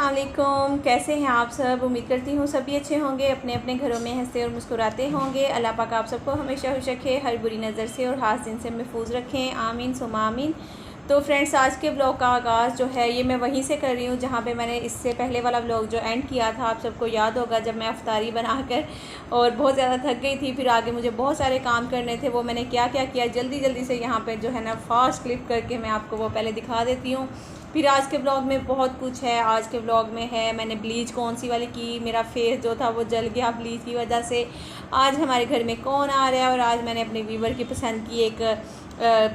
अस्सलाम वालेकुम। कैसे हैं आप सब? उम्मीद करती हूँ सभी अच्छे होंगे, अपने अपने घरों में हंसते और मुस्कुराते होंगे। अल्लाह पाक आप सबको हमेशा खुश रखे, हर बुरी नज़र से और हाथ दिन से महफूज रखें, आमीन सुम्मा आमीन। तो फ्रेंड्स, आज के ब्लॉग का आगाज़ जो है ये मैं वहीं से कर रही हूँ जहाँ पे मैंने इससे पहले वाला ब्लॉग जो एंड किया था। आप सबको याद होगा जब मैं अफ्तारी बनाकर और बहुत ज़्यादा थक गई थी, फिर आगे मुझे बहुत सारे काम करने थे। वो मैंने क्या क्या किया जल्दी जल्दी से यहाँ पे जो है ना फास्ट क्लिप करके मैं आपको वो पहले दिखा देती हूँ। फिर आज के ब्लॉग में बहुत कुछ है। आज के ब्लॉग में है मैंने ब्लीच कौन सी वाली की, मेरा फेस जो था वो जल गया ब्लीच की वजह से। आज हमारे घर में कौन आ रहा है, और आज मैंने अपने व्यूवर की पसंद की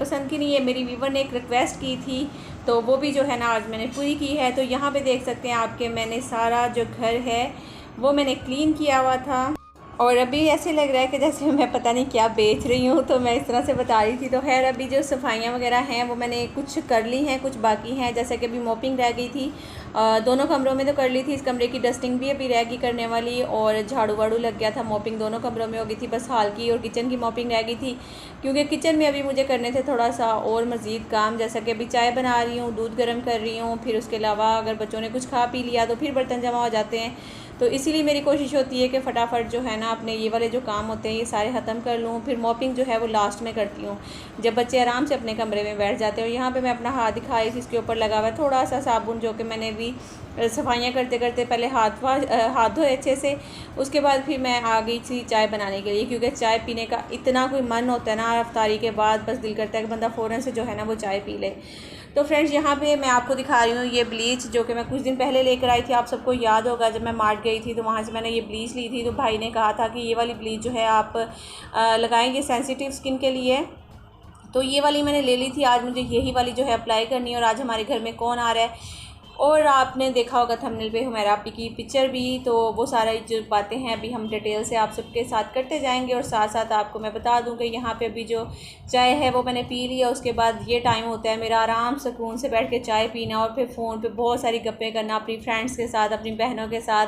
पसंद की नहीं है, मेरी व्यूवर ने एक रिक्वेस्ट की थी, तो वो भी जो है ना आज मैंने पूरी की है। तो यहाँ पे देख सकते हैं आपके मैंने सारा जो घर है वो मैंने क्लीन किया हुआ था, और अभी ऐसे लग रहा है कि जैसे मैं पता नहीं क्या बेच रही हूँ, तो मैं इस तरह से बता रही थी। तो खैर अभी जो सफाइयाँ वगैरह हैं वो मैंने कुछ कर ली हैं, कुछ बाकी हैं। जैसे कि अभी मॉपिंग रह गई थी, दोनों कमरों में तो कर ली थी, इस कमरे की डस्टिंग भी अभी रह गई करने वाली, और झाड़ू वाड़ू लग गया था। मॉपिंग दोनों कमरों में हो गई थी, बस हाल की और किचन की मॉपिंग रह गई थी, क्योंकि किचन में अभी मुझे करने थे थोड़ा सा और मज़ीद काम। जैसा कि अभी चाय बना रही हूँ, दूध गर्म कर रही हूँ, फिर उसके अलावा अगर बच्चों ने कुछ खा पी लिया तो फिर बर्तन जमा हो जाते हैं। तो इसीलिए मेरी कोशिश होती है कि फ़टाफ़ट जो है ना अपने ये वाले जो काम होते हैं ये सारे ख़त्म कर लूँ। फिर मॉपिंग जो है वो लास्ट में करती हूँ, जब बच्चे आराम से अपने कमरे में बैठ जाते हैं। और यहाँ पे मैं अपना हाथ दिखाई थी, इसके ऊपर लगा हुआ है थोड़ा सा साबुन, जो कि मैंने भी सफाइयाँ करते करते पहले हाथ धोए अच्छे से। उसके बाद फिर मैं आ गई थी चाय बनाने के लिए, क्योंकि चाय पीने का इतना कोई मन होता है ना अफ्तारी के बाद, बस दिल करता है कि बंदा फ़ौरन से जो है ना वो चाय पी ले। तो फ्रेंड्स, यहाँ पे मैं आपको दिखा रही हूँ ये ब्लीच, जो कि मैं कुछ दिन पहले लेकर आई थी। आप सबको याद होगा जब मैं मार्ट गई थी तो वहाँ से मैंने ये ब्लीच ली थी। तो भाई ने कहा था कि ये वाली ब्लीच जो है आप लगाएंगे सेंसिटिव स्किन के लिए, तो ये वाली मैंने ले ली थी। आज मुझे यही वाली जो है अप्लाई करनी है। और आज हमारे घर में कौन आ रहा है, और आपने देखा होगा थंबनेल पे हुमैरा आपी की पिक्चर भी, तो वो सारी जो बातें हैं अभी हम डिटेल से आप सबके साथ करते जाएंगे। और साथ साथ आपको मैं बता दूं कि यहाँ पे अभी जो चाय है वो मैंने पी ली है। उसके बाद ये टाइम होता है मेरा आराम सुकून से बैठ के चाय पीना, और फिर फ़ोन पे बहुत सारी गप्पें करना अपनी फ्रेंड्स के साथ, अपनी बहनों के साथ,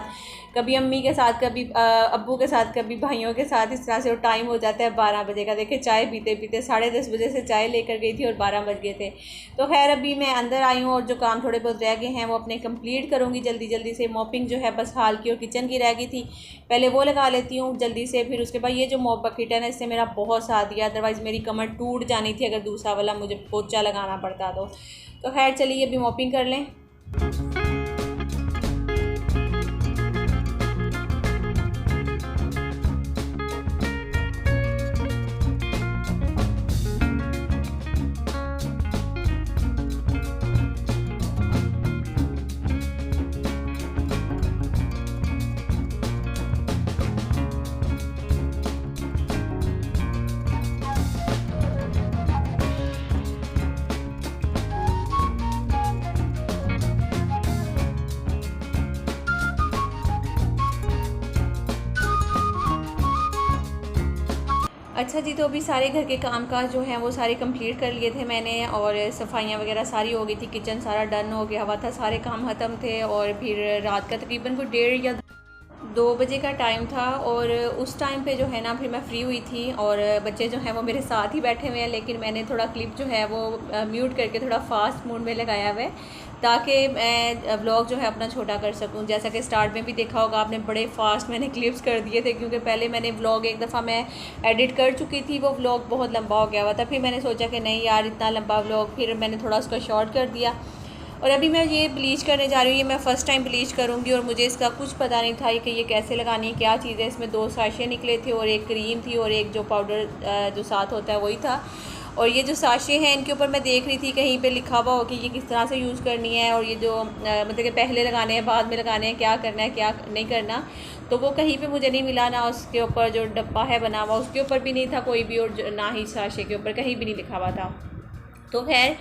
कभी अम्मी के साथ, कभी अब्बू के साथ, कभी भाइयों के साथ। इस तरह से वो टाइम हो जाता है 12 बजे का। देखिए चाय पीते पीते 10:30 बजे से चाय लेकर गई थी और 12 बज गए थे। तो खैर अभी मैं अंदर आई हूँ और जो काम थोड़े बहुत रह गए हैं वो अपने कंप्लीट करूँगी जल्दी जल्दी से। मॉपिंग जो है बस हाल की और किचन की रह गई थी, पहले वो लगा लेती हूँ जल्दी से। फिर उसके बाद ये जो मॉप बकेट है ना, इससे मेरा बहुत साथ दिया, अदरवाइज़ मेरी कमर टूट जानी थी अगर दूसरा वाला मुझे पोंछा लगाना पड़ता। तो खैर चलिए अभी मॉपिंग कर लें। अच्छा जी, तो अभी सारे घर के काम काज जो हैं वो सारे कंप्लीट कर लिए थे मैंने, और सफाइयाँ वगैरह सारी हो गई थी, किचन सारा डन हो गया हुआ था, सारे काम ख़त्म थे। और फिर रात का तकरीबन कोई 1:30 या 2 बजे का टाइम था, और उस टाइम पे जो है ना फिर मैं फ्री हुई थी। और बच्चे जो हैं वो मेरे साथ ही बैठे हुए हैं, लेकिन मैंने थोड़ा क्लिप जो है वो म्यूट करके थोड़ा फास्ट मोड में लगाया हुआ है, ताकि मैं व्लॉग जो है अपना छोटा कर सकूं। जैसा कि स्टार्ट में भी देखा होगा आपने, बड़े फास्ट मैंने क्लिप्स कर दिए थे, क्योंकि पहले मैंने व्लॉग एक दफ़ा मैं एडिट कर चुकी थी, वो व्लॉग बहुत लंबा हो गया हुआ था। फिर मैंने सोचा कि नहीं यार इतना लंबा व्लॉग, फिर मैंने थोड़ा उसका शॉर्ट कर दिया। और अभी मैं ये ब्लीच करने जा रही हूँ, ये मैं फ़र्स्ट टाइम ब्लीच करूँगी, और मुझे इसका कुछ पता नहीं था कि ये कैसे लगानी है, क्या चीज़ है। इसमें 2 साशे निकले थे, और एक क्रीम थी, और एक जो पाउडर जो साथ होता है वही था। और ये जो साशे हैं इनके ऊपर मैं देख रही थी कहीं पे लिखा हुआ हो कि ये किस तरह से यूज़ करनी है, और ये जो मतलब कि पहले लगाने हैं, बाद में लगाने हैं, क्या करना है क्या नहीं करना, तो वो कहीं पे मुझे नहीं मिला। ना उसके ऊपर जो डब्बा है बना हुआ उसके ऊपर भी नहीं था कोई भी, और ना ही साशे के ऊपर कहीं भी नहीं लिखा हुआ था। तो खैर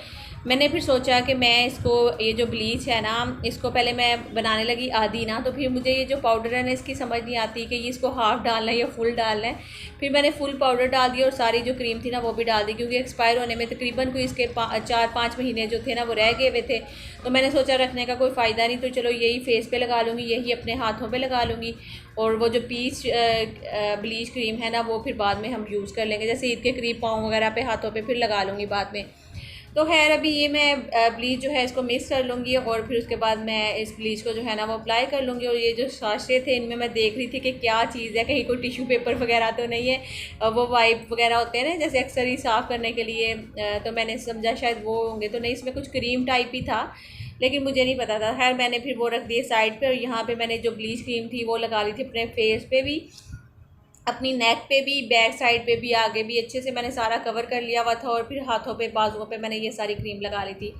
मैंने फिर सोचा कि मैं इसको, ये जो ब्लीच है ना, इसको पहले मैं बनाने लगी आधी ना, तो फिर मुझे ये जो पाउडर है ना इसकी समझ नहीं आती कि ये इसको हाफ़ डालना है या फुल डालना है। फिर मैंने फुल पाउडर डाल दिया, और सारी जो क्रीम थी ना वो भी डाल दी, क्योंकि एक्सपायर होने में तकरीबन कोई इसके 4-5 महीने जो थे ना वो रह गए हुए थे। तो मैंने सोचा रखने का कोई फ़ायदा नहीं, तो चलो यही फेस पे लगा लूँगी, यही अपने हाथों पे लगा लूँगी, और वो जो पीच ब्लीच क्रीम है ना वो फिर बाद में हम यूज़ कर लेंगे, जैसे ईद के करीब पाँव वगैरह पे, हाथों पे फिर लगा लूँगी बाद में। तो खैर अभी ये मैं ब्लीच जो है इसको मिक्स कर लूँगी और फिर उसके बाद मैं इस ब्लीच को जो है ना वो अप्लाई कर लूँगी। और ये जो साशे थे इनमें मैं देख रही थी कि क्या चीज़ है, कहीं कोई टिश्यू पेपर वगैरह तो नहीं है, वो वाइप वगैरह होते हैं ना जैसे अक्सर ही साफ़ करने के लिए, तो मैंने समझा शायद वो होंगे, तो नहीं, इसमें कुछ क्रीम टाइप ही था लेकिन मुझे नहीं पता था। खैर मैंने फिर वो रख दिए साइड पे और यहाँ पे मैंने जो ब्लीच क्रीम थी वो लगा ली थी अपने फेस पे भी, अपनी नेक पे भी, बैक साइड पे भी, आगे भी अच्छे से मैंने सारा कवर कर लिया हुआ था। और फिर हाथों पे, बाजुओं पे मैंने ये सारी क्रीम लगा ली थी।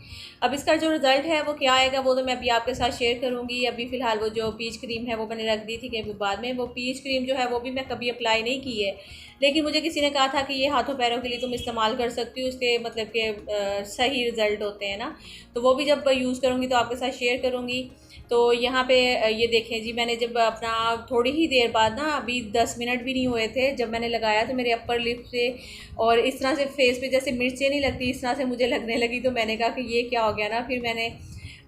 अब इसका जो रिज़ल्ट है वो क्या आएगा वो तो मैं अभी आपके साथ शेयर करूँगी। अभी फ़िलहाल वो जो पीच क्रीम है वो मैंने रख दी थी, कि बाद में वो पीच क्रीम जो है वो भी मैं कभी अप्लाई नहीं की है, लेकिन मुझे किसी ने कहा था कि ये हाथों पैरों के लिए तुम इस्तेमाल कर सकती हो, उसके मतलब के सही रिज़ल्ट होते हैं ना, तो वो भी जब यूज़ करूँगी तो आपके साथ शेयर करूँगी। तो यहाँ पे ये देखें जी, मैंने जब अपना थोड़ी ही देर बाद ना, अभी 10 मिनट भी नहीं हुए थे जब मैंने लगाया, तो मेरे अपर लिप से और इस तरह से फेस पे जैसे मिर्चें नहीं लगती इस तरह से मुझे लगने लगी। तो मैंने कहा कि ये क्या हो गया ना, फिर मैंने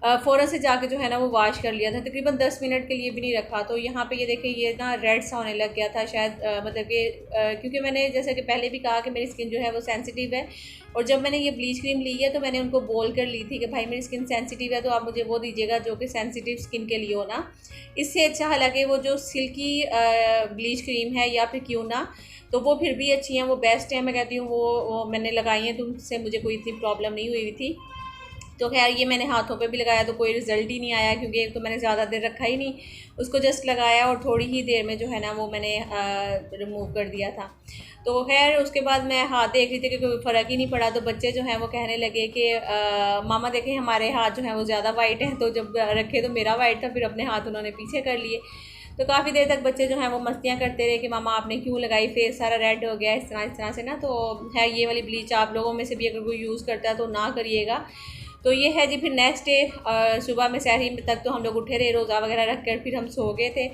फ़ौरन से जाके जो है ना वो वॉश कर लिया था, तकरीबन 10 मिनट के लिए भी नहीं रखा। तो यहाँ पे ये देखें, ये ना रेड सा होने लग गया था शायद, मतलब कि क्योंकि मैंने जैसे कि पहले भी कहा कि मेरी स्किन जो है वो सेंसिटिव है, और जब मैंने ये ब्लीच क्रीम ली है तो मैंने उनको बोल कर ली थी कि भाई मेरी स्किन सेंसिटिव है तो आप मुझे वो दीजिएगा जो कि सेंसिटिव स्किन के लिए हो ना। इससे अच्छा हालांकि वो जो सिल्की ब्लीच क्रीम है या फिर क्यों ना, तो वो फिर भी अच्छी हैं, वो बेस्ट है। मैं कहती हूँ वो मैंने लगाई हैं तो उनसे मुझे कोई इतनी प्रॉब्लम नहीं हुई थी। तो खैर ये मैंने हाथों पे भी लगाया तो कोई रिज़ल्ट ही नहीं आया, क्योंकि एक तो मैंने ज़्यादा देर रखा ही नहीं, उसको जस्ट लगाया और थोड़ी ही देर में जो है ना वो मैंने रिमूव कर दिया था। तो खैर उसके बाद मैं हाथ देख रही थी कि कोई फ़र्क ही नहीं पड़ा। तो बच्चे जो हैं वो कहने लगे कि मामा देखें हमारे हाथ जो हैं वो ज़्यादा वाइट हैं। तो जब रखे तो मेरा वाइट था, फिर अपने हाथ उन्होंने पीछे कर लिए। तो काफ़ी देर तक बच्चे जो हैं वो मस्तियाँ करते रहे कि मामा आपने क्यों लगाई, फेस सारा रेड हो गया, इस तरह से ना। तो है ये वाली ब्लीच आप लोगों में से भी अगर कोई यूज़ करता है तो ना करिएगा। तो ये है जी। फिर नेक्स्ट डे सुबह में सहरी तक तो हम लोग उठे रहे, रोज़ा वगैरह रख कर फिर हम सो गए थे।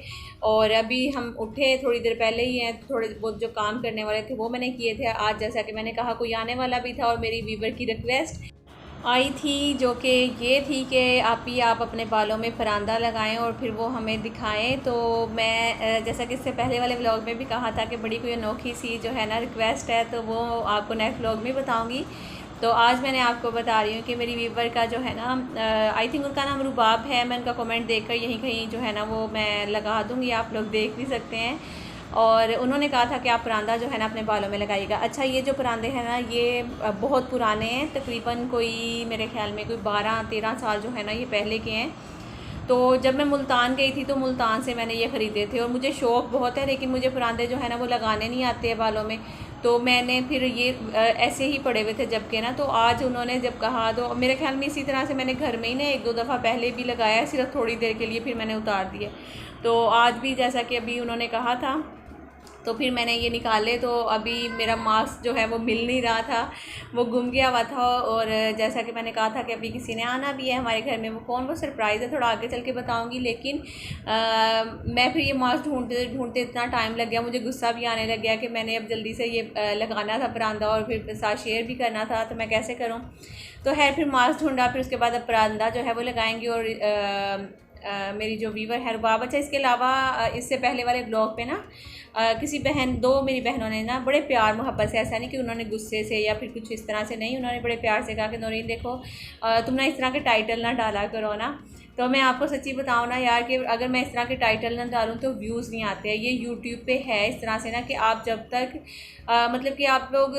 और अभी हम उठे थोड़ी देर पहले ही हैं, थोड़े बहुत जो काम करने वाले थे वो मैंने किए थे। आज जैसा कि मैंने कहा कोई आने वाला भी था और मेरी वीवर की रिक्वेस्ट आई थी जो कि ये थी कि आप अपने बालों में परांदा लगाएं और फिर वो हमें दिखाएं। तो मैं जैसा कि इससे पहले वाले व्लॉग में भी कहा था कि बड़ी कोई अनोखी सी जो है ना रिक्वेस्ट है, तो वो आपको नेक्स्ट व्लॉग में बताऊंगी। तो आज मैंने आपको बता रही हूँ कि मेरी वीवर का जो है ना, आई थिंक उनका नाम रुबाब है, मैं उनका कमेंट देखकर यहीं कहीं जो है ना वो मैं लगा दूँगी, आप लोग देख भी सकते हैं। और उन्होंने कहा था कि आप परांदा जो है ना अपने बालों में लगाइएगा। अच्छा, ये जो परांदे हैं ना ये बहुत पुराने हैं, तकरीबन कोई मेरे ख्याल में कोई 12-13 साल जो है ना ये पहले के हैं। तो जब मैं मुल्तान गई थी तो मुल्तान से मैंने ये ख़रीदे थे, और मुझे शौक़ बहुत है लेकिन मुझे परांदे जो है ना वो लगाने नहीं आते हैं बालों में। तो मैंने फिर ये ऐसे ही पड़े हुए थे जबकि ना, तो आज उन्होंने जब कहा तो मेरे ख्याल में इसी तरह से मैंने घर में ही ना 1-2 दफ़ा पहले भी लगाया, सिर्फ थोड़ी देर के लिए, फिर मैंने उतार दिए। तो आज भी जैसा कि अभी उन्होंने कहा था तो फिर मैंने ये निकाले। तो अभी मेरा मास्क जो है वो मिल नहीं रहा था, वो गुम गया हुआ था। और जैसा कि मैंने कहा था कि अभी किसी ने आना भी है हमारे घर में, वो कौन, वो सरप्राइज़ है, थोड़ा आगे चल के बताऊंगी। लेकिन मैं फिर ये मास्क ढूंढते ढूंढते इतना टाइम लग गया, मुझे गुस्सा भी आने लग गया कि मैंने अब जल्दी से ये लगाना था परांदा और फिर साथ शेयर भी करना था, तो मैं कैसे करूँ। तो है फिर मास्क ढूंढा, फिर उसके बाद अब परांदा जो है वो लगाएंगे। और मेरी जो वीवर है रुबाब। अच्छा, इसके अलावा इससे पहले वाले ब्लॉग पे ना किसी दो मेरी बहनों ने ना बड़े प्यार मोहब्बत से, ऐसा नहीं कि उन्होंने गुस्से से या फिर कुछ इस तरह से नहीं, उन्होंने बड़े प्यार से कहा कि नौरीन देखो तुम ना इस तरह के टाइटल ना डाला करो ना। तो मैं आपको सच्ची बताऊँ ना यार कि अगर मैं इस तरह के टाइटल ना डालूँ तो व्यूज़ नहीं आते हैं। ये यूट्यूब पे है इस तरह से ना कि आप जब तक मतलब कि आप लोग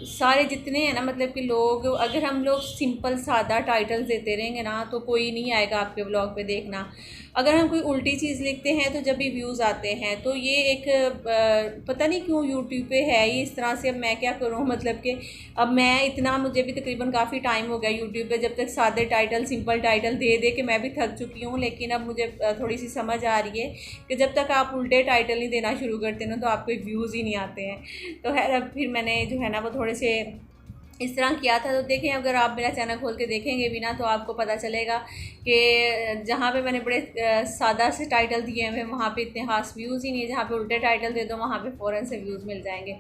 सारे जितने हैं ना, मतलब कि लोग, अगर हम लोग सिंपल सादा टाइटल्स देते रहेंगे ना तो कोई नहीं आएगा आपके ब्लॉग पे देखना। अगर हम कोई उल्टी चीज़ लिखते हैं तो जब भी व्यूज़ आते हैं। तो ये एक पता नहीं क्यों यूट्यूब पे है ये इस तरह से। अब मैं क्या करूँ, मतलब कि अब मैं इतना, मुझे भी तकरीबन काफ़ी टाइम हो गया यूट्यूब पे, जब तक सादे टाइटल, सिंपल टाइटल दे दे के मैं भी थक चुकी हूँ। लेकिन अब मुझे थोड़ी सी समझ आ रही है कि जब तक आप उल्टे टाइटल नहीं देना शुरू करते ना तो आपको व्यूज़ ही नहीं आते हैं। तो खैर अब फिर मैंने जो है ना वो थोड़े से इस तरह किया था। तो देखें, अगर आप मेरा चैनल खोल के देखेंगे भी ना तो आपको पता चलेगा कि जहाँ पे मैंने बड़े सादा से टाइटल दिए हुए वहाँ पे इतने खास व्यूज़ ही नहीं है। जहाँ पे उल्टे टाइटल दे दो वहाँ पे फ़ौरन से व्यूज़ मिल जाएंगे।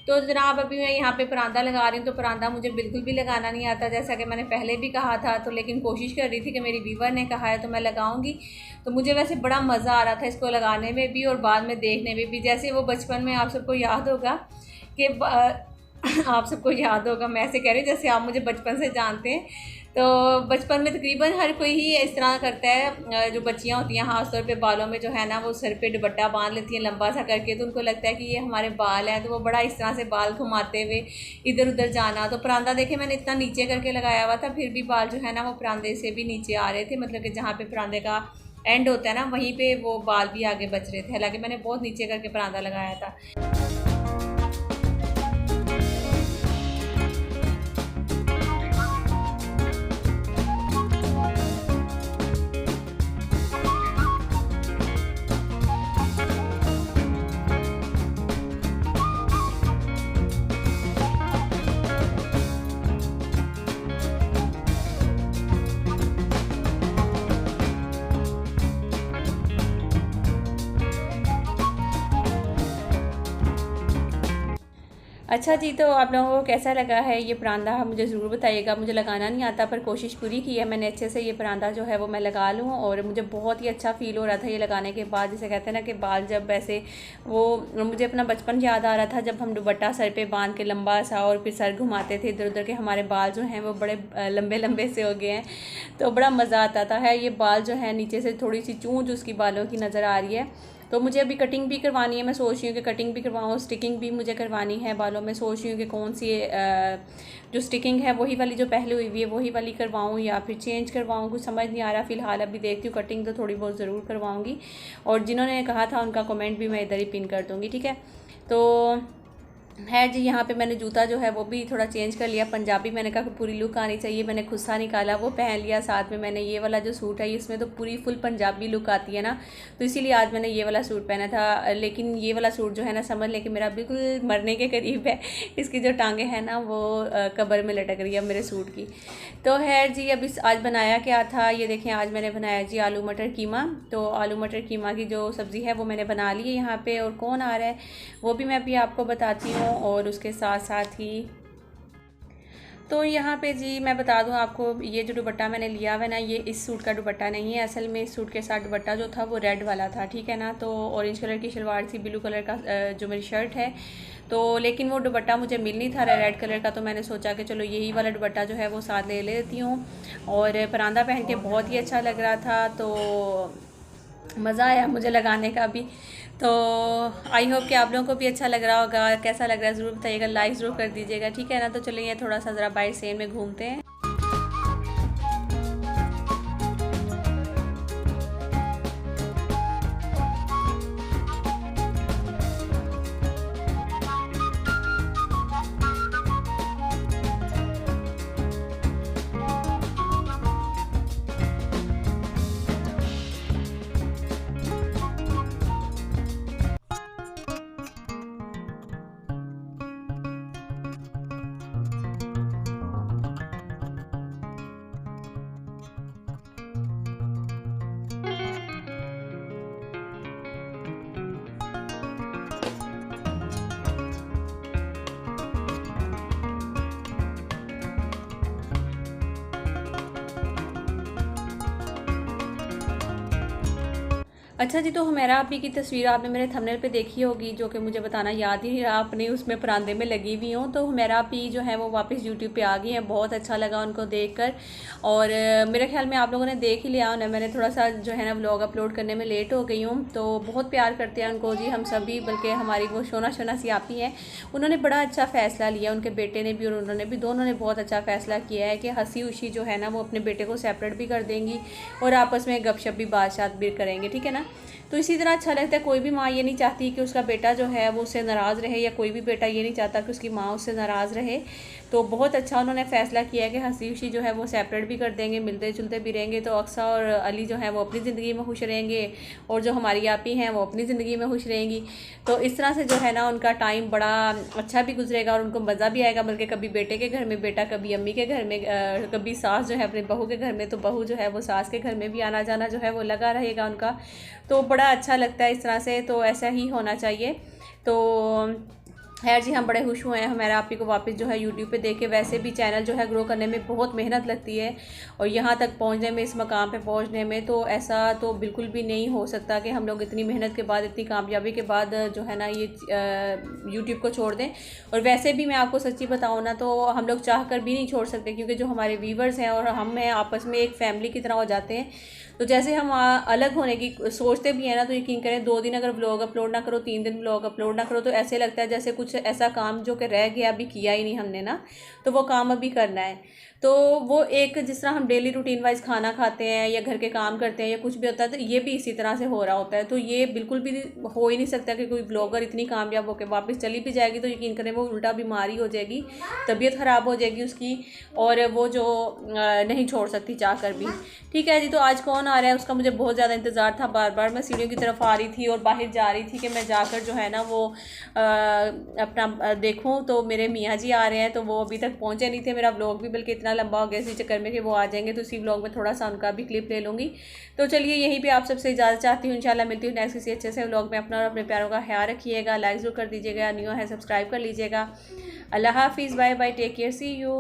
तो जनाब अभी मैं यहाँ पे परांदा लगा रही हूँ। तो परांदा मुझे बिल्कुल भी लगाना नहीं आता, जैसा कि मैंने पहले भी कहा था। तो लेकिन कोशिश कर रही थी कि मेरी वीवर ने कहा है तो मैं लगाऊंगी। तो मुझे वैसे बड़ा मज़ा आ रहा था इसको लगाने में भी और बाद में देखने में भी। जैसे वो बचपन में आप सबको याद होगा कि आप सबको याद होगा, मैं ऐसे कह रही हूँ जैसे आप मुझे बचपन से जानते हैं। तो बचपन में तकरीबन हर कोई ही इस तरह करता है। जो बच्चियाँ होती हैं ख़ासतौर पे बालों में जो है ना वो सर पे दुपट्टा बांध लेती हैं लंबा सा करके, तो उनको लगता है कि ये हमारे बाल हैं, तो वो बड़ा इस तरह से बाल घुमाते हुए इधर उधर जाना। तो परांदा देखे मैंने इतना नीचे करके लगाया हुआ था, फिर भी बाल जो है ना वो परांदे से भी नीचे आ रहे थे, मतलब कि जहाँ पे परांदे का एंड होता है ना वहीं पे वो बाल भी आगे बच रहे थे, हालांकि मैंने बहुत नीचे करके परांदा लगाया था। अच्छा जी, तो आप लोगों को कैसा लगा है ये परांदा मुझे ज़रूर बताइएगा। मुझे लगाना नहीं आता पर कोशिश पूरी की है मैंने अच्छे से ये परांदा जो है वो मैं लगा लूँ, और मुझे बहुत ही अच्छा फ़ील हो रहा था ये लगाने के बाद। जैसे कहते हैं ना कि बाल जब ऐसे वो, मुझे अपना बचपन याद आ रहा था जब हम दुपट्टा सर पे बांध के लंबा सा और फिर सर घुमाते थे इधर उधर के, हमारे बाल जो हैं वो बड़े लंबे लंबे से हो गए हैं, तो बड़ा मज़ा आता था। है ये बाल जो है नीचे से थोड़ी सी चूंझ उसकी बालों की नज़र आ रही है, तो मुझे अभी कटिंग भी करवानी है। मैं सोच रही हूँ कि कटिंग भी करवाऊँ, स्टिकिंग भी मुझे करवानी है बालों में। सोच रही हूँ कि कौन सी जो स्टिकिंग है वही वाली जो पहले हुई हुई है वही वाली करवाऊँ या फिर चेंज करवाऊँ, कुछ समझ नहीं आ रहा फ़िलहाल। अभी देखती हूँ, कटिंग तो थोड़ी बहुत ज़रूर करवाऊँगी, और जिन्होंने कहा था उनका कमेंट भी मैं इधर ही पिन कर दूँगी, ठीक है। तो है जी, यहाँ पे मैंने जूता जो है वो भी थोड़ा चेंज कर लिया, पंजाबी मैंने कहा पूरी लुक आनी चाहिए, मैंने खुस्सा निकाला वो पहन लिया। साथ में मैंने ये वाला जो सूट है इसमें तो पूरी फुल पंजाबी लुक आती है ना, तो इसीलिए आज मैंने ये वाला सूट पहना था। लेकिन ये वाला सूट जो है ना समझ लें कि मेरा बिल्कुल मरने के करीब है, इसकी जो टांगें हैं ना वो कबर में लटक रही है मेरे सूट की। तो है जी, अभी आज बनाया क्या था ये देखें। आज मैंने बनाया जी आलू मटर कीमा। तो आलू मटर कीमा की जो सब्ज़ी है वो मैंने बना ली है यहाँ पे, और कौन आ रहा है वो भी मैं अभी आपको बताती हूँ। और उसके साथ साथ ही तो यहाँ पे जी मैं बता दूँ आपको, ये जो दुपट्टा मैंने लिया हुआ है ना ये इस सूट का दुपट्टा नहीं है, असल में इस सूट के साथ दुपट्टा जो था वो रेड वाला था, ठीक है ना। तो ऑरेंज कलर की शलवार थी, ब्लू कलर का जो मेरी शर्ट है, तो लेकिन वो दुपट्टा मुझे मिल नहीं था रेड कलर का, तो मैंने सोचा कि चलो यही वाला दुपट्टा जो है वो साथ ले लेती हूँ। और परांदा पहन के बहुत ही अच्छा लग रहा था, तो मज़ा आया मुझे लगाने का भी। तो आई होप कि आप लोगों को भी अच्छा लग रहा होगा। कैसा लग रहा है ज़रूर बताइएगा, लाइक ज़रूर कर दीजिएगा, ठीक है ना। तो चलिए थोड़ा सा ज़रा बाहर सेल में घूमते हैं। अच्छा जी, तो हुमैरा आपी की तस्वीर आपने मेरे थंबनेल पे देखी होगी, जो कि मुझे बताना याद ही नहीं रहा, अपने उसमें परांदे में लगी हुई हूँ। तो हुमैरा आपी जो है वो वापस यूट्यूब पे आ गई हैं, बहुत अच्छा लगा उनको देखकर। और मेरे ख्याल में आप लोगों ने देख ही लिया उन्हें, मैंने थोड़ा सा जो है ना व्लॉग अपलोड करने में लेट हो गई हूँ। तो बहुत प्यार करते हैं उनको जी हम सभी, बल्कि हमारी वो शोना शोना सी आपी हैं, उन्होंने बड़ा अच्छा फ़ैसला लिया, उनके बेटे ने भी और उन्होंने भी, दोनों ने बहुत अच्छा फ़ैसला किया है कि हंसी उशी जो है ना वो अपने बेटे को सेपरेट भी कर देंगी और आपस में गपशप भी बातशात भी करेंगे, ठीक है ना। तो इसी तरह अच्छा लगता है, कोई भी माँ ये नहीं चाहती कि उसका बेटा जो है वो उससे नाराज़ रहे, या कोई भी बेटा ये नहीं चाहता कि उसकी माँ उससे नाराज़ रहे। तो बहुत अच्छा उन्होंने फ़ैसला किया है कि हंसी खुशी जो है वो सेपरेट भी कर देंगे, मिलते जुलते भी रहेंगे। तो अक्सा और अली जो है वो अपनी ज़िंदगी में खुश रहेंगे, और जो हमारी आपी हैं वो अपनी ज़िंदगी में खुश रहेंगी। तो इस तरह से जो है ना उनका टाइम बड़ा अच्छा भी गुजरेगा और उनको मज़ा भी आएगा। बल्कि कभी बेटे के घर में बेटा, कभी अम्मी के घर में, कभी सास जो है अपने बहू के घर में, तो बहू जो है वो सास के घर में भी आना जाना जो है वो लगा रहेगा उनका। तो बड़ा अच्छा लगता है इस तरह से, तो ऐसा ही होना चाहिए। तो खैर जी, हम बड़े खुश हुए हैं हमारा आप ही को वापस जो है यूट्यूब पे देख के। वैसे भी चैनल जो है ग्रो करने में बहुत मेहनत लगती है, और यहाँ तक पहुँचने में, इस मकाम पे पहुँचने में, तो ऐसा तो बिल्कुल भी नहीं हो सकता कि हम लोग इतनी मेहनत के बाद, इतनी कामयाबी के बाद जो है ना ये यूट्यूब को छोड़ दें। और वैसे भी मैं आपको सच्ची बताऊँ ना, तो हम लोग चाह कर भी नहीं छोड़ सकते, क्योंकि जो हमारे व्यूवर्स हैं और हम हैं आपस में एक फैमिली की तरह हो जाते हैं। तो जैसे हम अलग होने की सोचते भी हैं ना, तो यकीन करें 2 दिन अगर व्लॉग अपलोड ना करो, 3 दिन व्लॉग अपलोड ना करो, तो ऐसे लगता है जैसे कुछ ऐसा काम जो कि रह गया, अभी किया ही नहीं हमने ना, तो वो काम अभी करना है। तो वो एक, जिस तरह हम डेली रूटीन वाइज खाना खाते हैं या घर के काम करते हैं या कुछ भी होता है, तो ये भी इसी तरह से हो रहा होता है। तो ये बिल्कुल भी हो ही नहीं सकता कि कोई ब्लॉगर इतनी कामयाब होकर वापस चली भी जाएगी तो यकीन करें वो उल्टा बीमारी हो जाएगी, तबीयत ख़राब हो जाएगी उसकी, और वो जो नहीं छोड़ सकती चाह कर भी। ठीक है जी, तो आज कौन आ रहा है उसका मुझे बहुत ज़्यादा इंतज़ार था। बार बार मैं सीढ़ियों की तरफ आ रही थी और बाहर जा रही थी कि मैं जाकर जो है ना वो अपना देखूं, तो मेरे मियाँ जी आ रहे हैं, तो वो अभी तक पहुँचे नहीं थे। मेरा व्लॉग भी बल्कि इतना लंबा हो गया इसी चक्कर में कि वो आ जाएंगे, तो इसी व्लॉग में थोड़ा सा उनका भी क्लिप ले लूँगी। तो चलिए यहीं पर आप सबसे इजाज़त चाहती हूँ, इंशाल्लाह मिलती हूँ नेक्स्ट किसी अच्छे से व्लॉग में। अपना और अपने प्यारों का ख्याल रखिएगा, लाइक ज़रूर कर दीजिएगा, न्यू है सब्सक्राइब कर लीजिएगा। अल्लाह हाफिज़, bye bye, take care, see you.